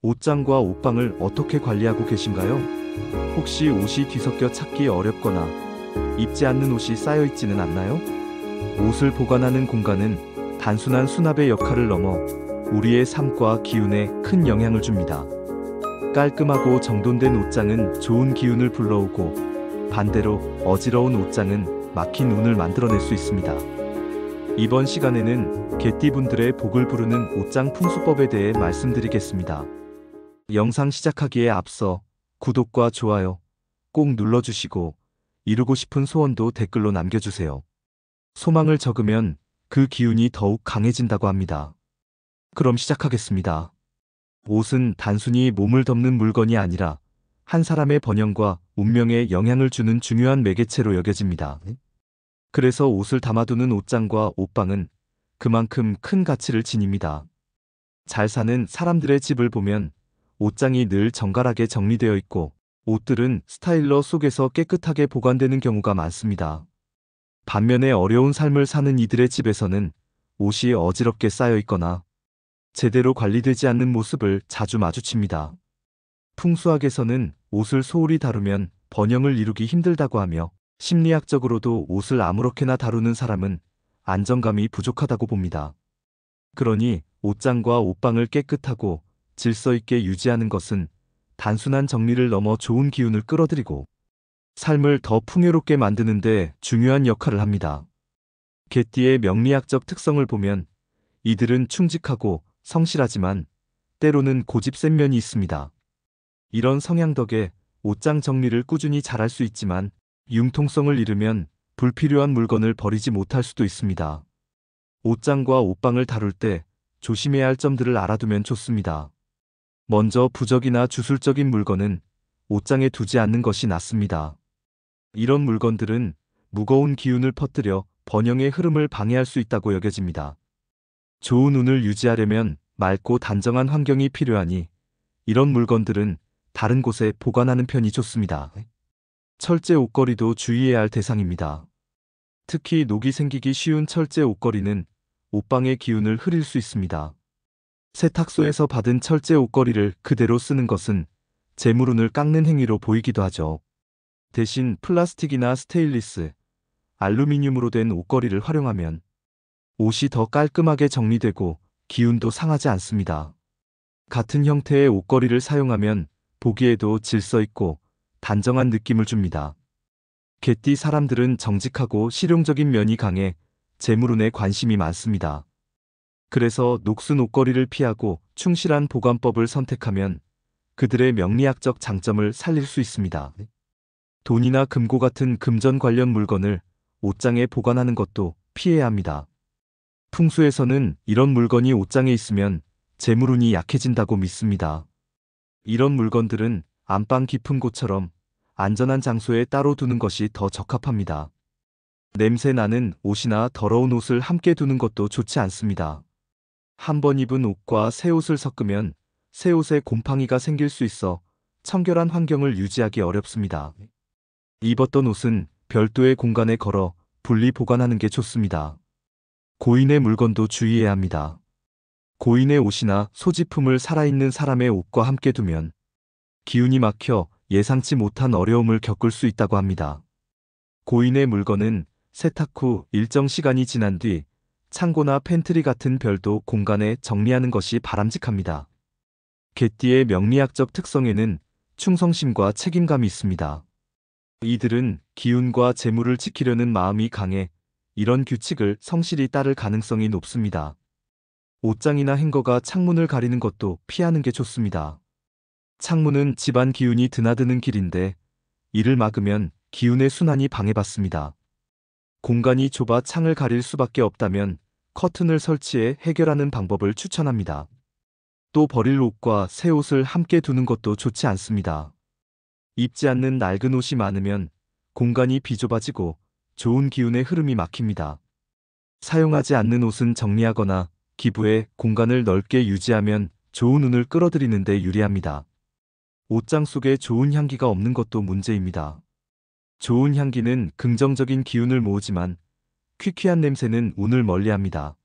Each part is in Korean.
옷장과 옷방을 어떻게 관리하고 계신가요? 혹시 옷이 뒤섞여 찾기 어렵거나 입지 않는 옷이 쌓여 있지는 않나요? 옷을 보관하는 공간은 단순한 수납의 역할을 넘어 우리의 삶과 기운에 큰 영향을 줍니다. 깔끔하고 정돈된 옷장은 좋은 기운을 불러오고, 반대로 어지러운 옷장은 막힌 운을 만들어낼 수 있습니다. 이번 시간에는 개띠분들의 복을 부르는 옷장 풍수법에 대해 말씀드리겠습니다. 영상 시작하기에 앞서 구독과 좋아요 꼭 눌러주시고, 이루고 싶은 소원도 댓글로 남겨주세요. 소망을 적으면 그 기운이 더욱 강해진다고 합니다. 그럼 시작하겠습니다. 옷은 단순히 몸을 덮는 물건이 아니라 한 사람의 번영과 운명에 영향을 주는 중요한 매개체로 여겨집니다. 그래서 옷을 담아두는 옷장과 옷방은 그만큼 큰 가치를 지닙니다. 잘 사는 사람들의 집을 보면 옷장이 늘 정갈하게 정리되어 있고, 옷들은 스타일러 속에서 깨끗하게 보관되는 경우가 많습니다. 반면에 어려운 삶을 사는 이들의 집에서는 옷이 어지럽게 쌓여 있거나 제대로 관리되지 않는 모습을 자주 마주칩니다. 풍수학에서는 옷을 소홀히 다루면 번영을 이루기 힘들다고 하며, 심리학적으로도 옷을 아무렇게나 다루는 사람은 안정감이 부족하다고 봅니다. 그러니 옷장과 옷방을 깨끗하고 질서 있게 유지하는 것은 단순한 정리를 넘어 좋은 기운을 끌어들이고 삶을 더 풍요롭게 만드는 데 중요한 역할을 합니다. 개띠의 명리학적 특성을 보면 이들은 충직하고 성실하지만 때로는 고집센 면이 있습니다. 이런 성향 덕에 옷장 정리를 꾸준히 잘할 수 있지만, 융통성을 잃으면 불필요한 물건을 버리지 못할 수도 있습니다. 옷장과 옷방을 다룰 때 조심해야 할 점들을 알아두면 좋습니다. 먼저 부적이나 주술적인 물건은 옷장에 두지 않는 것이 낫습니다. 이런 물건들은 무거운 기운을 퍼뜨려 번영의 흐름을 방해할 수 있다고 여겨집니다. 좋은 운을 유지하려면 맑고 단정한 환경이 필요하니, 이런 물건들은 다른 곳에 보관하는 편이 좋습니다. 철제 옷걸이도 주의해야 할 대상입니다. 특히 녹이 생기기 쉬운 철제 옷걸이는 옷방의 기운을 흐릴 수 있습니다. 세탁소에서 받은 철제 옷걸이를 그대로 쓰는 것은 재물운을 깎는 행위로 보이기도 하죠. 대신 플라스틱이나 스테인리스, 알루미늄으로 된 옷걸이를 활용하면 옷이 더 깔끔하게 정리되고 기운도 상하지 않습니다. 같은 형태의 옷걸이를 사용하면 보기에도 질서 있고 단정한 느낌을 줍니다. 개띠 사람들은 정직하고 실용적인 면이 강해 재물운에 관심이 많습니다. 그래서 녹슨 옷걸이를 피하고 충실한 보관법을 선택하면 그들의 명리학적 장점을 살릴 수 있습니다. 돈이나 금고 같은 금전 관련 물건을 옷장에 보관하는 것도 피해야 합니다. 풍수에서는 이런 물건이 옷장에 있으면 재물운이 약해진다고 믿습니다. 이런 물건들은 안방 깊은 곳처럼 안전한 장소에 따로 두는 것이 더 적합합니다. 냄새 나는 옷이나 더러운 옷을 함께 두는 것도 좋지 않습니다. 한 번 입은 옷과 새 옷을 섞으면 새 옷에 곰팡이가 생길 수 있어 청결한 환경을 유지하기 어렵습니다. 입었던 옷은 별도의 공간에 걸어 분리 보관하는 게 좋습니다. 고인의 물건도 주의해야 합니다. 고인의 옷이나 소지품을 살아있는 사람의 옷과 함께 두면 기운이 막혀 예상치 못한 어려움을 겪을 수 있다고 합니다. 고인의 물건은 세탁 후 일정 시간이 지난 뒤 창고나 팬트리 같은 별도 공간에 정리하는 것이 바람직합니다. 개띠의 명리학적 특성에는 충성심과 책임감이 있습니다. 이들은 기운과 재물을 지키려는 마음이 강해 이런 규칙을 성실히 따를 가능성이 높습니다. 옷장이나 행거가 창문을 가리는 것도 피하는 게 좋습니다. 창문은 집안 기운이 드나드는 길인데 이를 막으면 기운의 순환이 방해받습니다. 공간이 좁아 창을 가릴 수밖에 없다면 커튼을 설치해 해결하는 방법을 추천합니다. 또 버릴 옷과 새 옷을 함께 두는 것도 좋지 않습니다. 입지 않는 낡은 옷이 많으면 공간이 비좁아지고 좋은 기운의 흐름이 막힙니다. 사용하지 않는 옷은 정리하거나 기부해 공간을 넓게 유지하면 좋은 운을 끌어들이는 데 유리합니다. 옷장 속에 좋은 향기가 없는 것도 문제입니다. 좋은 향기는 긍정적인 기운을 모으지만 퀴퀴한 냄새는 운을 멀리합니다.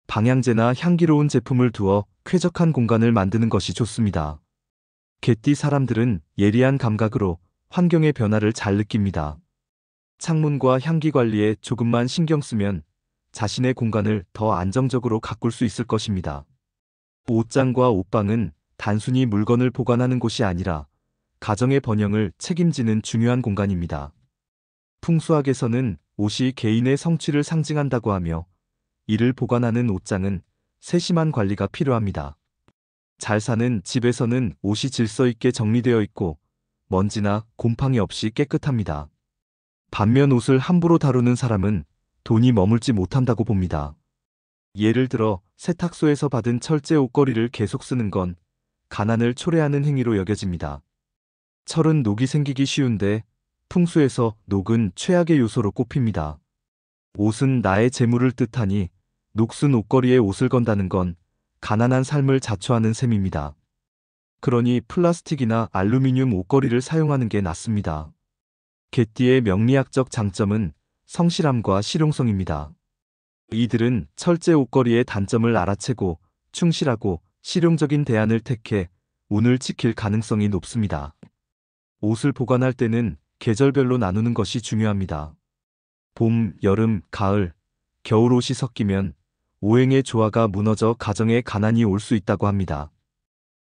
방향제나 향기로운 제품을 두어 쾌적한 공간을 만드는 것이 좋습니다. 개띠 사람들은 예리한 감각으로 환경의 변화를 잘 느낍니다. 창문과 향기 관리에 조금만 신경 쓰면 자신의 공간을 더 안정적으로 가꿀 수 있을 것입니다. 옷장과 옷방은 단순히 물건을 보관하는 곳이 아니라 가정의 번영을 책임지는 중요한 공간입니다. 풍수학에서는 옷이 개인의 성취를 상징한다고 하며 이를 보관하는 옷장은 세심한 관리가 필요합니다. 잘 사는 집에서는 옷이 질서 있게 정리되어 있고 먼지나 곰팡이 없이 깨끗합니다. 반면 옷을 함부로 다루는 사람은 돈이 머물지 못한다고 봅니다. 예를 들어 세탁소에서 받은 철제 옷걸이를 계속 쓰는 건 가난을 초래하는 행위로 여겨집니다. 철은 녹이 생기기 쉬운데 풍수에서 녹은 최악의 요소로 꼽힙니다. 옷은 나의 재물을 뜻하니 녹슨 옷걸이에 옷을 건다는 건 가난한 삶을 자초하는 셈입니다. 그러니 플라스틱이나 알루미늄 옷걸이를 사용하는 게 낫습니다. 개띠의 명리학적 장점은 성실함과 실용성입니다. 이들은 철제 옷걸이의 단점을 알아채고 충실하고 실용적인 대안을 택해 운을 지킬 가능성이 높습니다. 옷을 보관할 때는 계절별로 나누는 것이 중요합니다. 봄, 여름, 가을, 겨울 옷이 섞이면 오행의 조화가 무너져 가정에 가난이 올 수 있다고 합니다.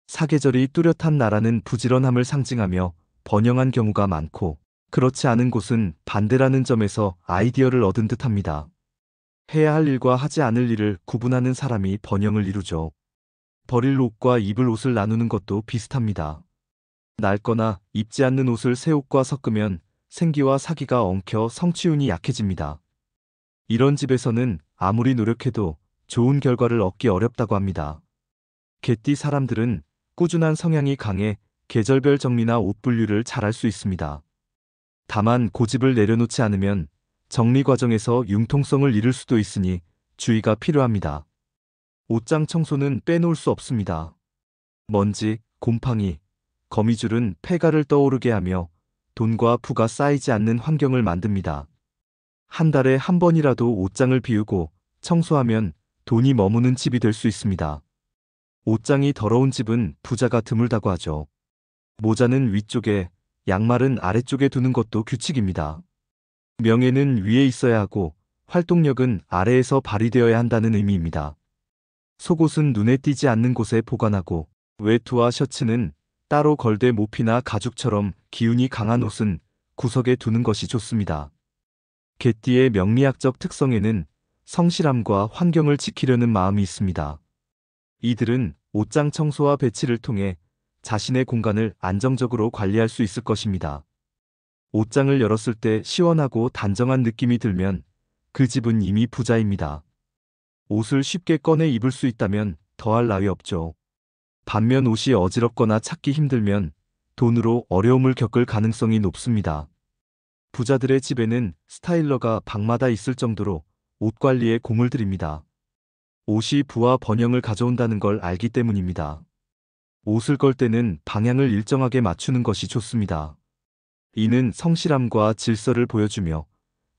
사계절이 뚜렷한 나라는 부지런함을 상징하며 번영한 경우가 많고 그렇지 않은 곳은 반대라는 점에서 아이디어를 얻은 듯합니다. 해야 할 일과 하지 않을 일을 구분하는 사람이 번영을 이루죠. 버릴 옷과 입을 옷을 나누는 것도 비슷합니다. 낡거나 입지 않는 옷을 새 옷과 섞으면 생기와 사기가 엉켜 성취운이 약해집니다. 이런 집에서는 아무리 노력해도 좋은 결과를 얻기 어렵다고 합니다. 개띠 사람들은 꾸준한 성향이 강해 계절별 정리나 옷 분류를 잘할 수 있습니다. 다만 고집을 내려놓지 않으면 정리 과정에서 융통성을 잃을 수도 있으니 주의가 필요합니다. 옷장 청소는 빼놓을 수 없습니다. 먼지, 곰팡이, 거미줄은 폐가를 떠오르게 하며 돈과 부가 쌓이지 않는 환경을 만듭니다. 한 달에 한 번이라도 옷장을 비우고 청소하면 돈이 머무는 집이 될 수 있습니다. 옷장이 더러운 집은 부자가 드물다고 하죠. 모자는 위쪽에, 양말은 아래쪽에 두는 것도 규칙입니다. 명예는 위에 있어야 하고 활동력은 아래에서 발휘되어야 한다는 의미입니다. 속옷은 눈에 띄지 않는 곳에 보관하고 외투와 셔츠는 따로 걸대 모피나 가죽처럼 기운이 강한 옷은 구석에 두는 것이 좋습니다. 개띠의 명리학적 특성에는 성실함과 환경을 지키려는 마음이 있습니다. 이들은 옷장 청소와 배치를 통해 자신의 공간을 안정적으로 관리할 수 있을 것입니다. 옷장을 열었을 때 시원하고 단정한 느낌이 들면 그 집은 이미 부자입니다. 옷을 쉽게 꺼내 입을 수 있다면 더할 나위 없죠. 반면 옷이 어지럽거나 찾기 힘들면 돈으로 어려움을 겪을 가능성이 높습니다. 부자들의 집에는 스타일러가 방마다 있을 정도로 옷 관리에 공을 들입니다. 옷이 부와 번영을 가져온다는 걸 알기 때문입니다. 옷을 걸 때는 방향을 일정하게 맞추는 것이 좋습니다. 이는 성실함과 질서를 보여주며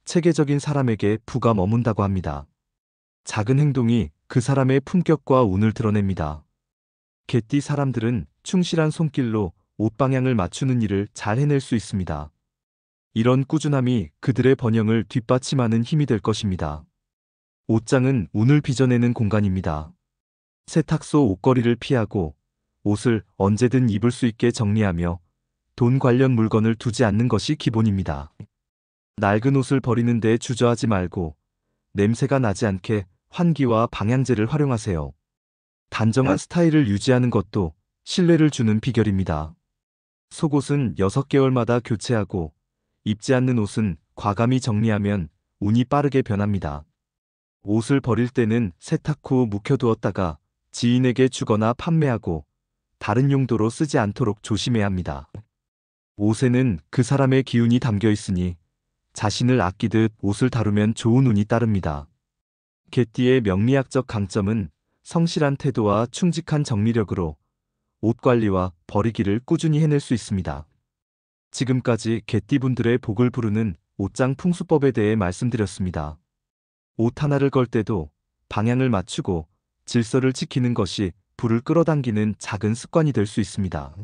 체계적인 사람에게 부가 머문다고 합니다. 작은 행동이 그 사람의 품격과 운을 드러냅니다. 개띠 사람들은 충실한 손길로 옷 방향을 맞추는 일을 잘 해낼 수 있습니다. 이런 꾸준함이 그들의 번영을 뒷받침하는 힘이 될 것입니다. 옷장은 운을 빚어내는 공간입니다. 세탁소 옷걸이를 피하고 옷을 언제든 입을 수 있게 정리하며 돈 관련 물건을 두지 않는 것이 기본입니다. 낡은 옷을 버리는 데 주저하지 말고 냄새가 나지 않게 환기와 방향제를 활용하세요. 단정한 스타일을 유지하는 것도 신뢰를 주는 비결입니다. 속옷은 6개월마다 교체하고 입지 않는 옷은 과감히 정리하면 운이 빠르게 변합니다. 옷을 버릴 때는 세탁 후 묵혀두었다가 지인에게 주거나 판매하고 다른 용도로 쓰지 않도록 조심해야 합니다. 옷에는 그 사람의 기운이 담겨 있으니 자신을 아끼듯 옷을 다루면 좋은 운이 따릅니다. 개띠의 명리학적 강점은 성실한 태도와 충직한 정리력으로 옷 관리와 버리기를 꾸준히 해낼 수 있습니다. 지금까지 개띠분들의 복을 부르는 옷장 풍수법에 대해 말씀드렸습니다. 옷 하나를 걸 때도 방향을 맞추고 질서를 지키는 것이 불을 끌어당기는 작은 습관이 될 수 있습니다.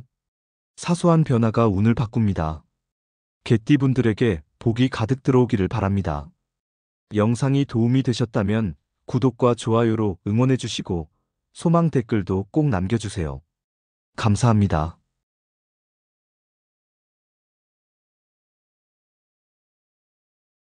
사소한 변화가 운을 바꿉니다. 개띠분들에게 복이 가득 들어오기를 바랍니다. 영상이 도움이 되셨다면 구독과 좋아요로 응원해 주시고 소망 댓글도 꼭 남겨주세요. 감사합니다.